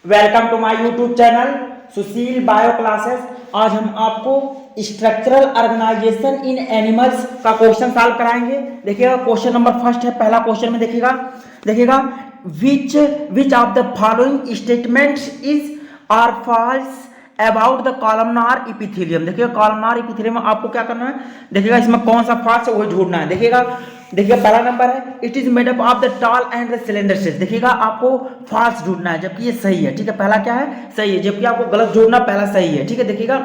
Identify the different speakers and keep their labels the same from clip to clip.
Speaker 1: Welcome to my YouTube channel Sushil bio classes. आज हम आपको स्ट्रक्चरल ऑर्गेनाइजेशन इन एनिमल्स का क्वेश्चन सॉल्व कराएंगे। देखिएगा क्वेश्चन नंबर फर्स्ट है। पहला क्वेश्चन में देखिएगा which of the following statements is are false about the columnar epithelium. देखिएगा कॉलमनार इपिथेलियम में आपको क्या करना है, देखिएगा इसमें कौन सा फॉल्स है वही ढूंढना है। देखिए पहला नंबर है it is made up of the tall and the cylinder cells. देखिएगा आपको फॉल्स ढूंढना है जबकि ये सही है। ठीक है, पहला क्या है, सही है, जबकि आपको गलत ढूंढना, पहला सही है। ठीक है, देखिएगा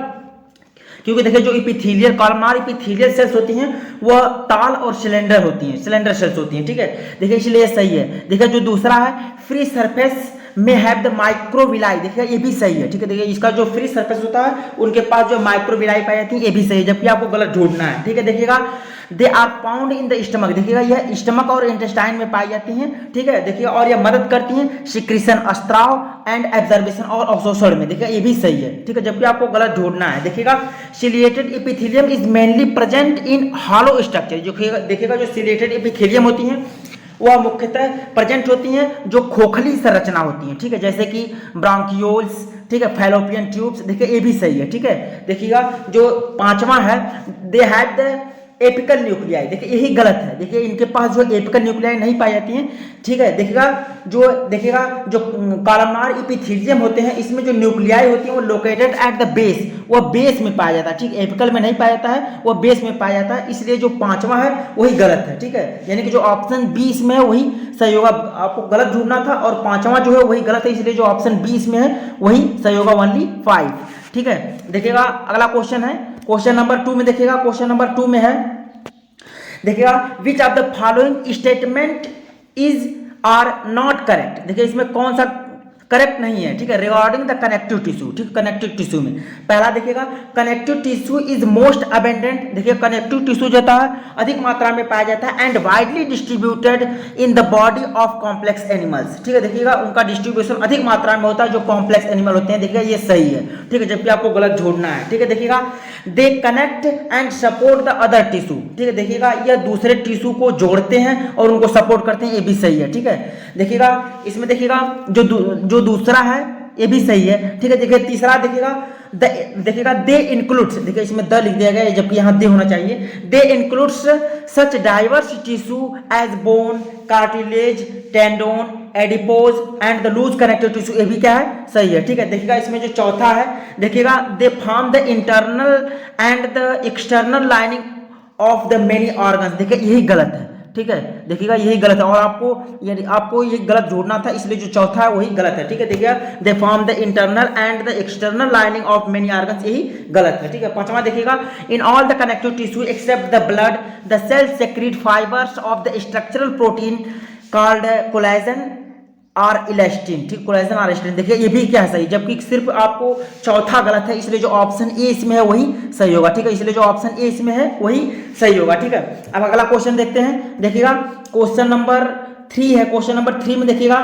Speaker 1: क्योंकि देखिए जो इपिथेलियल कॉलमनार इपिथेलियल सेल्स होती हैं वह टॉल और सिलेंडर होती हैं, सिलेंडर सेल्स होती हैं। ठीक है, देखिए इसलिए सही है। देखिए जो दूसरा है फ्री सरफेस में हैव द माइक्रोविलाई। देखिए ये भी सही है। ठीक है, देखिए इसका जो फ्री सरफेस होता है उनके पास जो माइक्रोविलाई पाई जाती है ये भी सही है, जबकि आपको गलत ढूंढना है। ठीक है, देखिएगा they are found in the stomach. देखिएगा यह स्टमक और इंटेस्टाइन में पाई जाती हैं। ठीक है, देखिए और यह मदद करती हैं सिक्रीशन, स्त्राव एंड एब्जॉर्प्शन और अवशोषण में। देखिए ये भी सही है। ठीक है, जबकि आपको गलत ढूंढना है। देखिएगा ciliated epithelium is mainly present in hollow structure. जो देखिएगा जो सिलिएटेड एपिथेलियम होती हैं वह मुख्यतः प्रेजेंट होती हैं जो खोखली संरचना होती हैं। ठीक है, जैसे कि ब्रांकियोल्स, ठीक है, फैलोपियन ट्यूब्स। देखिए ये भी सही है। ठीक है, देखिएगा जो पांचवा है they had the apical nuclei. देखिए यही गलत है। देखिए इनके पास जो एपिकल न्यूक्लियाई नहीं पाई जाती हैं। ठीक है, देखिएगा जो कॉलमनार एपिथेलियम होते हैं इसमें जो न्यूक्लियाई होती है वो लोकेटेड एट द बेस, वो बेस में पाया जाता है। ठीक, एपिकल में नहीं पाया जाता है, वो बेस में पाया जाता है, इसलिए जो पांचवा है वही गलत है। ठीक है, यानी कि जो ऑप्शन 20 में है वही सही होगा। आपको गलत ढूंढना था और पांचवा जो है वही गलत है, इसलिए जो ऑप्शन 20 में है वही सही होगा, ओनली 5। ठीक है, देखिएगा अगला क्वेश्चन है क्वेश्चन नंबर 2 में। देखिएगा क्वेश्चन नंबर 2 में है, देखिएगा which of the following statement is are not correct. देखिए इसमें कौन सा करेक्ट नहीं है। ठीक है, रिगार्डिंग द कनेक्टिव टिश्यू। ठीक, कनेक्टिव टिश्यू में पहला देखिएगा connective tissue is most abundant. देखिए कनेक्टिव टिश्यू जो है अधिक मात्रा में पाया जाता है and widely distributed in the body of complex animals. ठीक है, देखिएगा उनका डिस्ट्रीब्यूशन अधिक मात्रा में होता है जो कॉम्प्लेक्स एनिमल होते हैं। देखिए ये सही है। ठीक है, जबकि आपको गलत ढूंढना है। ठीक है, देखिएगा they connect and support the other tissue. ठीक है, देखिएगा यह दूसरे टिश्यू को जोड़ते हैं और उनको सपोर्ट करते हैं, ये भी सही है। ठीक है, देखिएगा इसमें देखिएगा जो दूसरा है ये भी सही है। ठीक है, देखिए तीसरा देखिएगा दे इंक्लूड्स। देखिए इसमें द लिख दिया गया है जबकि यहाँ दे होना चाहिए। They includes such diverse tissue as bone, cartilage, tendon, adipose and the loose connective tissue. ये भी क्या है, सही है। ठीक है, देखिएगा इसमें जो चौथा है देखिएगा they form the internal and the external lining of the many organs. देखिए यही गलत है। ठीक है, देखिएगा यही गलत है और आपको ये गलत जोड़ना था, इसलिए जो चौथा है वही गलत है। ठीक है, देखिएगा they form the internal and the external lining of many organs, यही गलत है। ठीक है, पांचवा देखिएगा in all the connective tissue except the blood the cells secrete fibres of the structural protein called collagen और इलास्टिन। ठीक, कोलेजन और इलास्टिन। देखिए ये भी क्या है, सही, जबकि सिर्फ आपको चौथा गलत है, इसलिए जो ऑप्शन ए इसमें है वही सही होगा। ठीक है, इसलिए जो ऑप्शन ए इसमें है वही सही होगा। ठीक है, अब अगला क्वेश्चन देखते हैं। देखिएगा क्वेश्चन नंबर 3 है। क्वेश्चन नंबर 3 में देखिएगा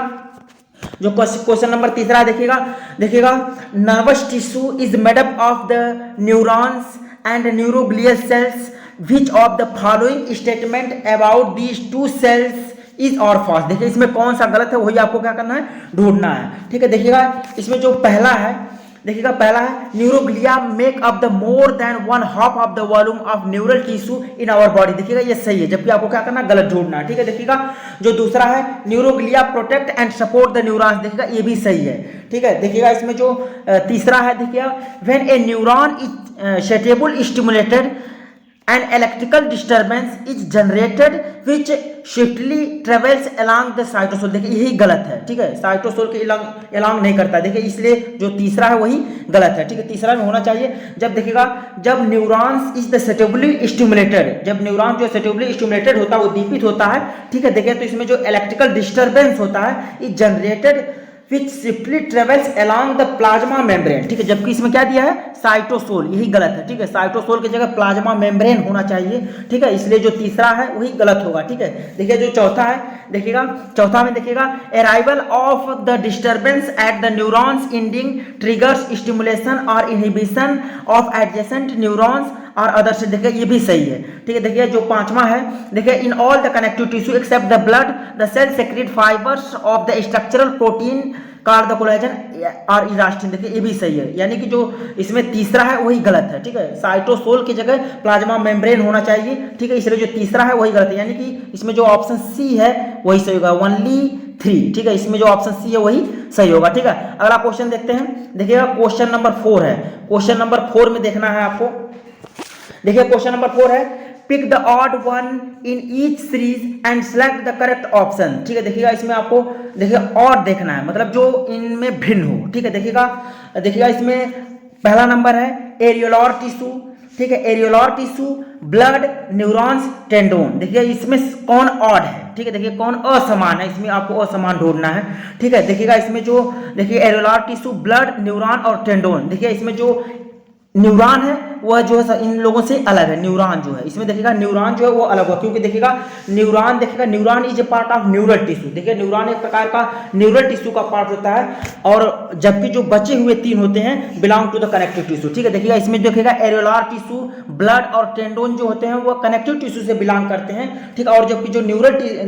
Speaker 1: जो क्वेश्चन नंबर तीसरा देखिएगा nervous tissue is made up of the neurons and neuroglial cells which of the following statement about these two cells is और फॉल्स। देखिए इसमें कौन सा गलत है वही आपको क्या करना है, ढूंढना है। ठीक है, देखिएगा इसमें जो पहला है neuroglia make up the more than 1/2 of the volume of neural tissue in our body. देखिएगा ये सही है, जबकि आपको क्या करना है, गलत ढूंढना है। ठीक है, देखिएगा जो दूसरा है neuroglia protect and support the neurons. देखिएगा ये भी सही है। ठीक है, देखिएगा इसमें जो तीसरा है देखिएगा when A neuron is settable stimulated an electrical disturbance is generated which swiftly travels along the cytosol। देखिए यही गलत है। ठीक है, साइटोसोल के along नहीं करता। देखिए इसलिए जो तीसरा है वही गलत है। ठीक है, तीसरा में होना चाहिए जब न्यूरॉन्स इज द सेटेबली स्टिमुलेटेड, जब न्यूरॉन जो सेटेबली स्टिमुलेटेड होता है वो दीपित होता है। ठीक है, देखिए तो इसमें जो इलेक्ट्रिकल डिस्टर्बेंस होता है is generated which simply travels along the plasma membrane। ठीक है, जबकि इसमें क्या दिया है, साइटोसोल, यही गलत है। ठीक है, साइटोसोल की जगह प्लाज्मा मेम्ब्रेन होना चाहिए। ठीक है, इसलिए जो तीसरा है वही गलत होगा। ठीक है, देखिए जो चौथा है चौथा में देखिएगा arrival of the disturbance at the neurons ending triggers stimulation और इनहिबिशन ऑफ एडजेसेंट न्यूरॉन्स और अदर से। देखिए ये भी सही है। ठीक है, देखिए जो पांचवा है देखिए in all the connective tissue except the blood the cell secrete fibres of the structural protein called the collagen और इलास्टिन, देखिए ये भी सही है, यानी कि जो इसमें तीसरा है वही गलत है, ठीक है। साइटोसोल की जगह प्लाज्मा मेम्ब्रेन होना चाहिए, ठीक है, इसलिए जो तीसरा है वही गलत है, यानी कि इसमें जो ऑप्शन सी है वही सही होगा, ओनली 3, ठीक है, इसमें जो ऑप्शन सी है वही सही होगा, ठीक है। अगला क्वेश्चन देखते हैं, देखिएगा क्वेश्चन नंबर 4 है, क्वेश्चन नंबर 4 में देखना है आपको, देखिए क्वेश्चन नंबर 4 है, pick the odd one in each series and select the correct option, ठीक है। देखिएगा इसमें आपको देखिए ऑड देखना है, मतलब जो इनमें भिन्न हो, ठीक है। देखिएगा इसमें पहला नंबर है एरियोलर टिश्यू, ठीक है, areolar tissue, blood, neurons, tendon, देखिए इसमें कौन ऑड है, ठीक है, देखिए कौन असमान है, इसमें आपको असमान ढूंढना है, ठीक है। देखिएगा इसमें जो देखिए एरियोलर टिश्यू, ब्लड, न्यूरॉन और टेंडोन, देखिए इसमें जो न्यूरॉन है वह जो है इन लोगों से अलग है, न्यूरॉन जो है इसमें देखिएगा न्यूरॉन जो है वो अलग होगा, क्योंकि देखिएगा neuron is a part of neural tissue, देखिए न्यूरॉन एक प्रकार का न्यूरल टिश्यू का पार्ट होता है, और जबकि जो बचे हुए 3 होते हैं belong to the connective tissue, ठीक है। देखिएगा इसमें देखिएगा एरियोलर टिश्यू, ब्लड और टेंडोन जो होते हैं वो कनेक्टिव टिश्यू से बिलोंग करते हैं, ठीक है, और जबकि जो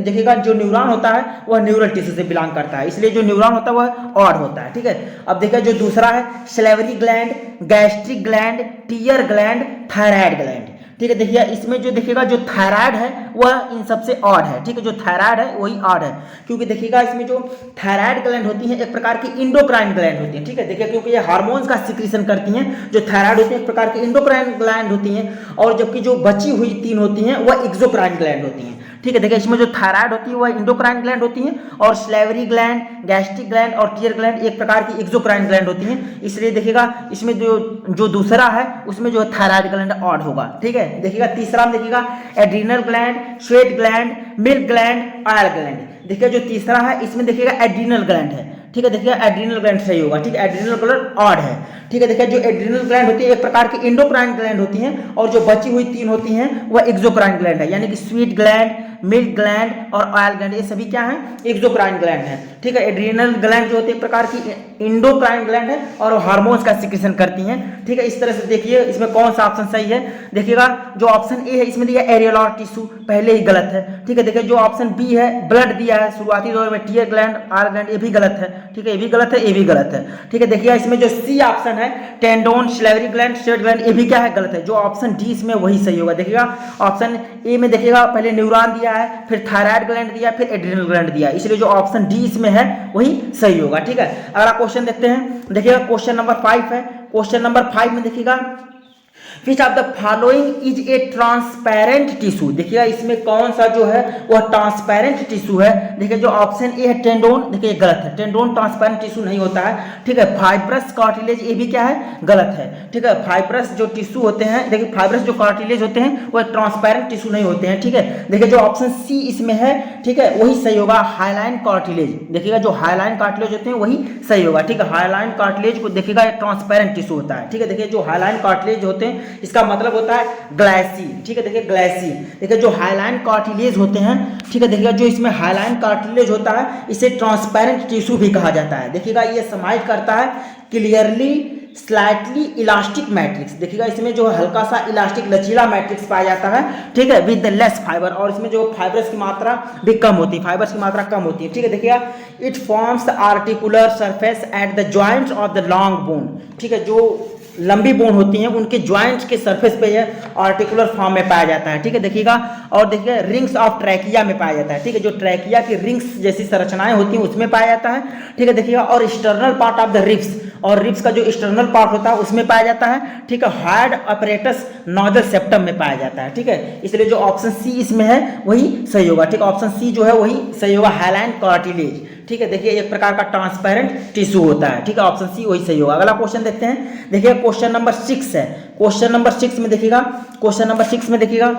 Speaker 1: देखिएगा जो न्यूरॉन होता है वह न्यूरल टिश्यू से बिलोंग करता है, इसलिए जो न्यूरॉन होता है वह ऑड होता है, ठीक है। अब देखिए जो दूसरा है salivary gland, gastric gland, tear gland, thyroid gland, ठीक है। देखिए इसमें जो देखिएगा जो थायराइड है वह इन सबसे ऑड है, ठीक है, जो थायराइड है वही ऑड है, क्योंकि देखिएगा इसमें जो थायराइड ग्लैंड होती है एक प्रकार की इंडोक्राइन ग्लैंड होती है, ठीक है। देखिए क्योंकि ये हार्मोन्स का सिक्रीशन करती हैं, जो थायराइड होती है एक प्रकार की इंडोक्राइन ग्लैंड होती हैं, और जबकि जो बची हुई 3 होती हैं वह एक्सोक्राइन ग्लैंड होती हैं, ठीक है। देखिए इसमें जो थायराइड होती है वह इंडोक्राइन ग्लैंड होती है, और सैलिवरी ग्लैंड, गैस्ट्रिक ग्लैंड और टीयर ग्लैंड एक प्रकार की एक्सोक्राइन ग्लैंड होती हैं, इसलिए देखिएगा इसमें जो दूसरा है उसमें जो थायराइड ग्लैंड ऑड होगा, ठीक है। देखिएगा तीसरा में देखिएगा adrenal gland, sweat gland, milk gland, oil gland, देखिए जो तीसरा है इसमें देखिएगा एड्रीनल ग्लैंड है, ठीक है। देखिए एड्रीनल ग्लैंड सही होगा, ठीक है, एड्रीनल ग्लैंड ऑड है, ठीक है। देखिए जो एड्रीनल ग्लैंड होती है एक प्रकार की इंडोक्राइन ग्लैंड होती हैं, और जो बची हुई 3 होती हैं वह एक्सोक्राइन ग्लैंड है, यानी कि स्वीट ग्लैंड, मिल्क ग्लैंड और ऑयल ग्लैंड, ये सभी क्या हैं, एक्सोक्राइन ग्लैंड है, ठीक है। एड्रीनल ग्लैंड जो होती है एक प्रकार की इंडोक्राइन ग्लैंड है और हार्मोन्स का सिक्रीशन करती हैं, ठीक है। इस तरह से देखिए इसमें कौन सा ऑप्शन सही है, देखिएगा जो ऑप्शन ए है इसमें दिया एरियोलर टिश्यू पहले ही गलत है, ठीक है। देखिए जो ऑप्शन बी है ब्लड दिया है शुरुआती दौर में, टीयर ग्लैंड, ऑयल ग्लैंड, ये भी गलत है, ठीक है, ये भी गलत है, ये भी गलत है, ठीक है। देखिए इसमें जो सी ऑप्शन है tendon, salivary gland, sweat gland, ये भी क्या है, गलत है, जो ऑप्शन डी इसमें वही सही होगा। देखिएगा ऑप्शन ए में देखिएगा पहले न्यूरॉन दिया है, फिर थायराइड ग्लैंड दिया, फिर एड्रीनल ग्लैंड दिया, इसलिए जो ऑप्शन डी इसमें है वही सही होगा, ठीक है। अगला क्वेश्चन देखते हैं, देखिएगा क्वेश्चन नंबर 5 है, क्वेश्चन नंबर 5 में देखिएगा which of the following is a transparent tissue, देखिएगा इसमें कौन सा जो है वह ट्रांसपेरेंट टिश्यू है। देखिए जो ऑप्शन ए है टेंडोन, देखिए गलत है, टेंडोन ट्रांसपेरेंट टिश्यू नहीं होता है, ठीक है। फाइब्रस कार्टिलेज, ये भी क्या है, गलत है, ठीक है। फाइब्रस जो टिश्यू होते हैं, देखिए फाइब्रस जो कार्टिलेज होते हैं वह ट्रांसपेरेंट टिश्यू नहीं होते हैं, ठीक है। देखिए जो ऑप्शन सी इसमें है, ठीक है, वही सही होगा, हाइलाइन कार्टिलेज, देखिएगा जो हाइलाइन कार्टिलेज होते हैं वही सही होगा, ठीक है। हाइलाइन कार्टिलेज को देखिएगा ट्रांसपेरेंट टिश्यू होता है, ठीक है। देखिए जो हाइलाइन कार्टिलेज होते हैं इसका मतलब होता है ग्लाइसी, ठीक है। देखिए ग्लाइसी, देखिए जो हाइलाइन कार्टिलेज होते हैं, ठीक है, देखिएगा जो इसमें हाइलाइन कार्टिलेज होता है इसे ट्रांसपेरेंट टिश्यू भी कहा जाता है। देखिएगा ये समाइट करता है क्लियरली स्लाइटली इलास्टिक मैट्रिक्स, देखिएगा इसमें जो हल्का सा इलास्टिक लचीला मैट्रिक्स पाया जाता है, ठीक है, विद द लेस फाइबर, और इसमें जो फाइबर्स की मात्रा भी कम होती है, फाइबर्स की मात्रा कम होती है, ठीक है। देखिएगा it forms the articular surface at the joints of the long bone, ठीक है, जो लंबी बोन होती हैं उनके ज्वाइंट्स के सरफेस पे यह आर्टिकुलर फॉर्म में पाया जाता है, ठीक है। देखिएगा और देखिए रिंग्स ऑफ ट्रैकिया में पाया जाता है, ठीक है, जो ट्रैकिया की रिंग्स जैसी संरचनाएं होती हैं उसमें पाया जाता है, ठीक है। देखिएगा और external part of the ribs, और रिब्स का जो एक्सटर्नल पार्ट होता है उसमें पाया जाता है, ठीक है। हार्ड अपरेटस नोडल सेप्टम में पाया जाता है, ठीक है, इसलिए जो ऑप्शन सी इसमें है वही सही होगा, ठीक है। ऑप्शन सी जो है वही सही होगा, हाइलाइन कार्टिलेज, ठीक है। देखिए एक प्रकार का ट्रांसपेरेंट टिश्यू होता है, ठीक है, ऑप्शन सी वही सही होगा। अगला क्वेश्चन देखते हैं, देखिए क्वेश्चन नंबर 6 है, क्वेश्चन नंबर 6 में देखिएगा, क्वेश्चन नंबर 6 में देखिएगा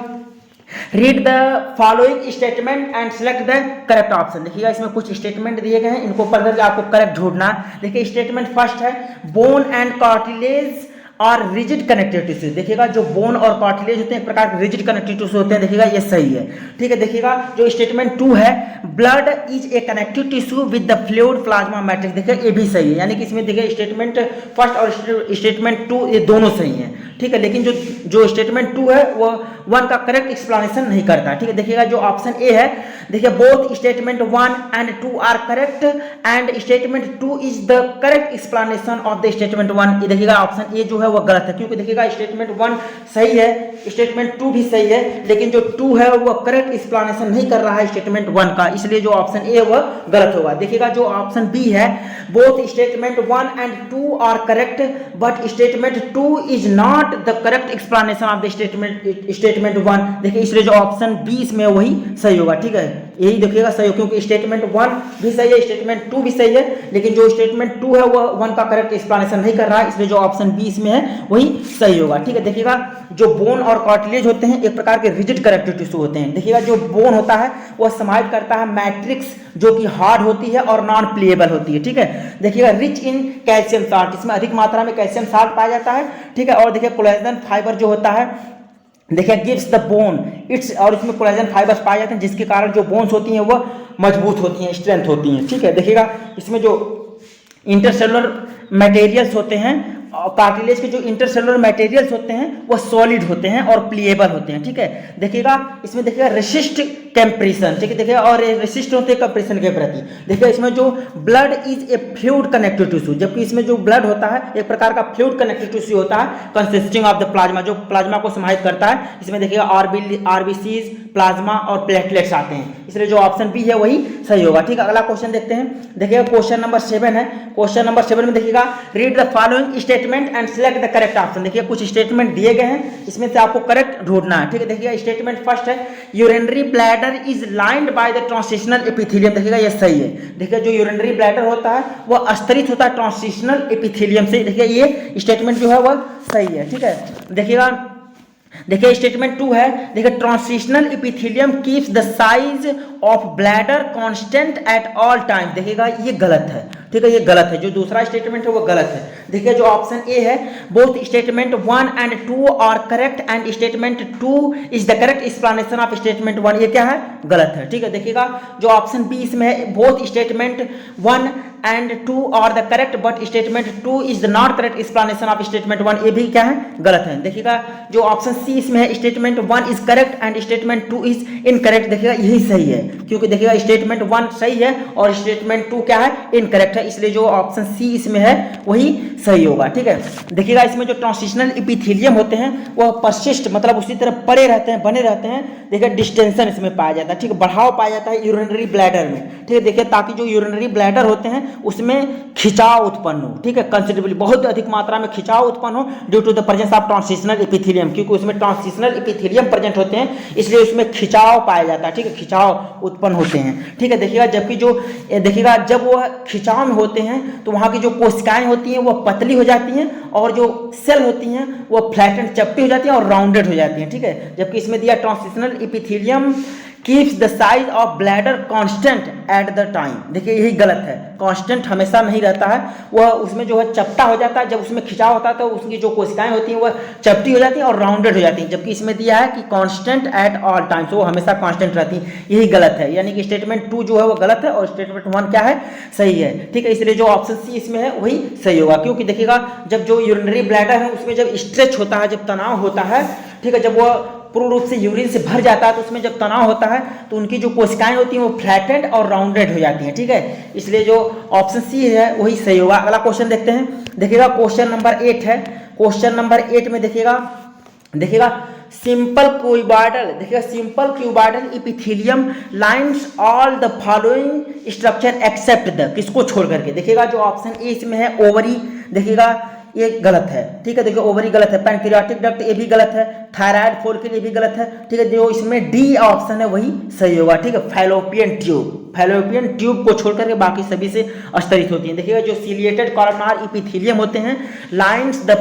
Speaker 1: read the following statement and select the correct option, देखिएगा इसमें कुछ स्टेटमेंट दिए गए हैं, इनको पढ़ करके आपको करेक्ट ढूंढना। देखिए स्टेटमेंट फर्स्ट है बोन एंड कार्टिलेज और रिजिड कनेक्टिव टिश्यू, देखिएगा जो बोन और कार्टिलेज होते हैं एक प्रकार के रिजिड कनेक्टिव टिश्यू होते हैं, देखिएगा ये सही है, ठीक है। देखिएगा जो स्टेटमेंट 2 है blood is a connective tissue with the fluid plasma matrix, देखिए ये भी सही है, यानी कि इसमें देखिए स्टेटमेंट फर्स्ट और स्टेटमेंट 2 ये दोनों सही हैं, ठीक है, लेकिन जो स्टेटमेंट 2 है वो 1 का करेक्ट एक्सप्लेनेशन नहीं करता। ठीक है, देखिएगा जो ऑप्शन ए है, देखिए both statement 1 and 2 are correct and statement 2 is the correct explanation of the statement 1। ये देखिएगा ऑप्शन ए जो है वो गलत है, क्योंकि देखिएगा स्टेटमेंट 1 सही है, स्टेटमेंट 2 भी सही है, लेकिन जो 2 है वो करेक्ट एक्सप्लेनेशन नहीं कर रहा है स्टेटमेंट 1 का, इसलिए जो ऑप्शन ए वो गलत होगा। देखिएगा जो ऑप्शन बी है, both statement 1 and 2 are correct but statement 2 is not the correct explanation of the statement 1। देखिए इसलिए जो ऑप्शन बी इसमें वही सही होगा। ठीक है, यही देखिएगा सही हो, क्योंकि स्टेटमेंट 1 भी सही है, स्टेटमेंट 2 भी सही है, लेकिन जो स्टेटमेंट 2 है वो 1 का करेक्ट एक्सप्लेनेशन नहीं कर रहा है, इसलिए जो ऑप्शन बी इसमें है वही सही होगा। ठीक है, देखिएगा जो बोन और कार्टिलेज होते हैं एक प्रकार के रिजिड कनेक्टिव टिश्यू होते हैं। देखिएगा जो बोन होता है वो समाइट करता है मैट्रिक्स जो कि हार्ड होती है और नॉन प्लेएबल होती है। ठीक है, देखिएगा रिच इन कैल्शियम साल्ट, इसमें अधिक मात्रा में कैल्शियम साल्ट पाया जाता है। ठीक है, और देखिए कोलेजन फाइबर जो होता है, देखिए गिव्स द बोन इट्स, और इसमें कोलेजन फाइबर्स पाए जाते हैं जिसके कारण जो बोन्स होती हैं वो मजबूत होती हैं, स्ट्रेंथ होती हैं। ठीक है, देखिएगा इसमें जो इंटरसेलुलर मटेरियल्स होते हैं, कार्टिलेज के जो इंटरसेलुलर मटेरियल्स होते हैं वो सॉलिड होते हैं और प्लीएबल होते हैं। ठीक है, देखिएगा इसमें देखिएगा रेसिस्ट कंप्रेशन, ठीक है, देखिएगा और रेसिस्ट होते हैं कंप्रेशन के प्रति। देखिए इसमें जो blood is a fluid connective tissue, जबकि इसमें जो ब्लड होता है एक प्रकार का फ्लूइड कनेक्टिव टिश्यू होता है कंसिस्टिंग ऑफ द प्लाज्मा, जो प्लाज्मा को समाहित करता है। इसमें देखिएगा आरबीसीज, प्लाज्मा और प्लेटलेट्स आते हैं, इसलिए जो ऑप्शन बी है वही सही होगा। ठीक है, अगला क्वेश्चन देखते हैं। देखिएगा क्वेश्चन नंबर 7 है। क्वेश्चन नंबर 7 में देखिएगा read the following statement and select the correct option. देखिए कुछ स्टेटमेंट दिए गए हैं, इसमें से आपको करेक्ट ढूंढना है। ठीक है, देखिएगा स्टेटमेंट फर्स्ट है, urinary bladder is lined by the transitional epithelium. देखिएगा ये सही है। देखिए जो यूरिनरी ब्लैडर होता है वो अस्तरित होता है ट्रांसिशनल एपिथेलियम से। देखिए ये स्टेटमेंट जो है वो सही है। ठीक है, देखिए स्टेटमेंट 2 है, देखिए transitional epithelium keeps the size of bladder constant at all time. देखिएगा ये गलत है। ठीक है, ये गलत है, जो दूसरा स्टेटमेंट है वो गलत है। देखिए जो ऑप्शन ए है, both statement 1 and 2 are correct and statement 2 is the correct explanation of statement 1, ये क्या है, गलत है। ठीक है, देखिएगा जो ऑप्शन बी इसमें है, both statement 1 and 2 are the correct but statement 2 is the not correct explanation of statement 1, ये भी क्या है, गलत है। देखिएगा जो ऑप्शन सी इसमें है, statement 1 is correct and statement 2 is incorrect. देखिएगा यही सही है, क्योंकि देखिएगा स्टेटमेंट 1 सही है और स्टेटमेंट 2 क्या है, इनकरेक्ट है, इसलिए जो ऑप्शन सी इसमें है वही सही होगा। ठीक है, देखिएगा इसमें जो ट्रांसिशनल एपिथेलियम होते हैं वो परसिस्ट, मतलब उसी तरह पड़े रहते हैं, बने रहते हैं। देखिए डिस्टेंशन इसमें पाया जाता है। ठीक है, बढ़ाव पाया जाता है यूरिनरी ब्लैडर में। ठीक है, देखिए ताकि जो यूरिनरी ब्लैडर होते हैं उसमें खिंचाव उत्पन्न हो। ठीक है, कंसिडरेबली बहुत अधिक मात्रा में खिंचाव उत्पन्न हो due to the presence of transitional epithelium, क्योंकि उसमें ट्रांसिशनल एपिथेलियम प्रेजेंट होते हैं, इसलिए उसमें खिंचाव पाया जाता है। ठीक है, खिंचाव उत्पन्न होते हैं। ठीक है, देखिएगा जबकि जो देखिएगा जब वह खिंचाव में होते हैं तो वहाँ की जो कोशिकाएं होती हैं वो पतली हो जाती हैं और जो सेल होती हैं वो फ्लैटेंड, चपटी हो जाती हैं और राउंडेड हो जाती हैं। ठीक है, जबकि इसमें दिया transitional epithelium keeps the size of bladder constant at the time. देखिए यही गलत है, कांस्टेंट हमेशा नहीं रहता है, वह उसमें जो है चपटा हो जाता है, जब उसमें खिंचाव होता है तो उसकी जो कोशिकाएं होती हैं वह चपटी हो जाती हैं और राउंडेड हो जाती हैं, जबकि इसमें दिया है कि कांस्टेंट एट ऑल टाइम्स, वो हमेशा कांस्टेंट रहती हैं, यही गलत है। यानी कि स्टेटमेंट 2 जो है वो गलत है और स्टेटमेंट 1 क्या है, सही है। ठीक है, इसलिए जो ऑप्शन सी इसमें है वही सही होगा, क्योंकि देखिएगा जब जो यूरिनरी ब्लैडर है उसमें जब स्ट्रेच होता है, जब तनाव होता है, ठीक है, जब वह पूर्ण रूप से यूरिन से भर जाता है तो उसमें जब तनाव होता है तो उनकी जो कोशिकाएं होती हैं वो फ्लैटेंड और राउंडेड हो जाती हैं। ठीक है, इसलिए जो ऑप्शन सी है वही सही होगा। अगला क्वेश्चन देखते हैं। देखिएगा क्वेश्चन नंबर 8 है। क्वेश्चन नंबर 8 में देखिएगा सिंपल क्यूबॉइडल, देखिएगा simple cuboidal epithelium lines all the following structure except the, किसको छोड़ करके। देखिएगा जो ऑप्शन ए इसमें है ओवरी, देखिएगा ये गलत है। ठीक है, देखिए ओवरी गलत है, पैनक्रियाटिक डक्ट ये भी गलत है, थायराइड फोलिकल ये भी गलत है। ठीक है, जो इसमें डी ऑप्शन है वही सही होगा। ठीक है, फैलोपियन ट्यूब को छोड़ करके बाकी सभी से स्तरित होती है। देखिएगा जो सिलिएटेड कॉलमनार एपिथेलियम होते हैं लाइंस द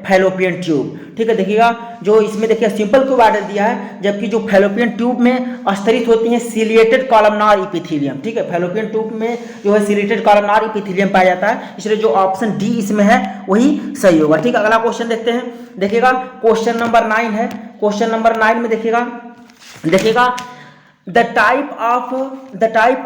Speaker 1: फैलोपियन ट्यूब। ठीक है, देखिएगा जो इसमें देखिए सिंपल क्यूबॉइडल दिया है, जबकि जो फैलोपियन ट्यूब में स्तरित होती हैं सिलिएटेड कॉलमनार एपिथेलियम। ठीक है, फैलोपियन ट्यूब में जो है सिलिएटेड कॉलमनार एपिथेलियम पाया जाता है, इसलिए जो ऑप्शन डी इसमें है वही सही होगा। ठीक है, अगला क्वेश्चन देखते हैं। देखिएगा क्वेश्चन नंबर 9 है। क्वेश्चन नंबर 9 में देखिएगा the type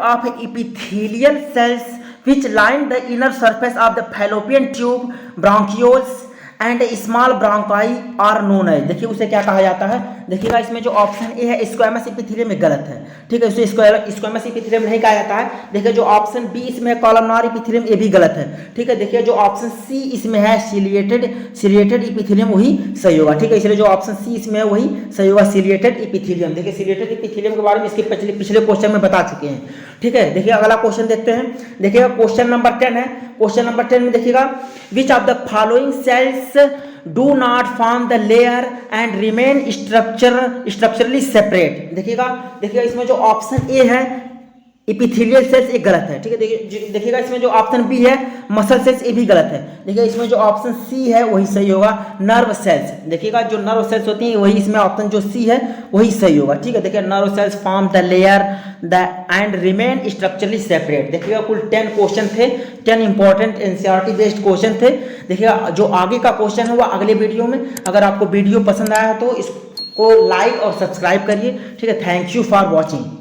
Speaker 1: of epithelial cells which line the inner surface of the fallopian tube, bronchioles and small bronchi are known as, देखिए उसे क्या कहा जाता है, देखिएगा इसमें जो ऑप्शन ए है स्क्वैमस एपिथेलियम में गलत है, ठीक है, उसे स्क्वैमस एपिथेलियम नहीं कहा जाता है। देखिए जो ऑप्शन बी इसमें कॉलमनार एपिथेलियम ये भी गलत है, ठीक है। देखिए जो ऑप्शन सी इसमें है सिलिएटेड एपिथेलियम वही सही होगा, ठीक है, इसलिए जो ऑप्शन सी इसमें है वही सही होगा, सिलिएटेड एपिथेलियम। देखिए सिलिएटेड एपिथेलियम के बारे में इसके पिछले क्वेश्चन में बता चुके हैं, ठीक है। देखिए अगला क्वेश्चन देखते हैं, देखिएगा क्वेश्चन नंबर 10 है। क्वेश्चन नंबर 10 में देखिएगा which of the following sales do not form the layer and remain structurally separate. देखिएगा इसमें जो ऑप्शन ए है एपिथेलियल सेल्स एक गलत है, ठीक है। देखिएगा इसमें जो ऑप्शन बी है मसल सेल्स ये भी गलत है। देखिए इसमें जो ऑप्शन सी है वही सही होगा, नर्व सेल्स। देखिएगा जो नर्व सेल्स होती हैं वही इसमें ऑप्शन जो सी है वही सही होगा, ठीक है। देखिए nerve cells form the layer and remain structurally separate. देखिएगा कुल 10 क्वेश्चन थे, 10 इंपॉर्टेंट एनसीईआरटी बेस्ड क्वेश्चन थे। देखिएगा जो आगे का क्वेश्चन है वो अगले वीडियो में। अगर आपको वीडियो पसंद आया तो इसको लाइक और सब्सक्राइब करिए, ठीक है। Thank you for watching.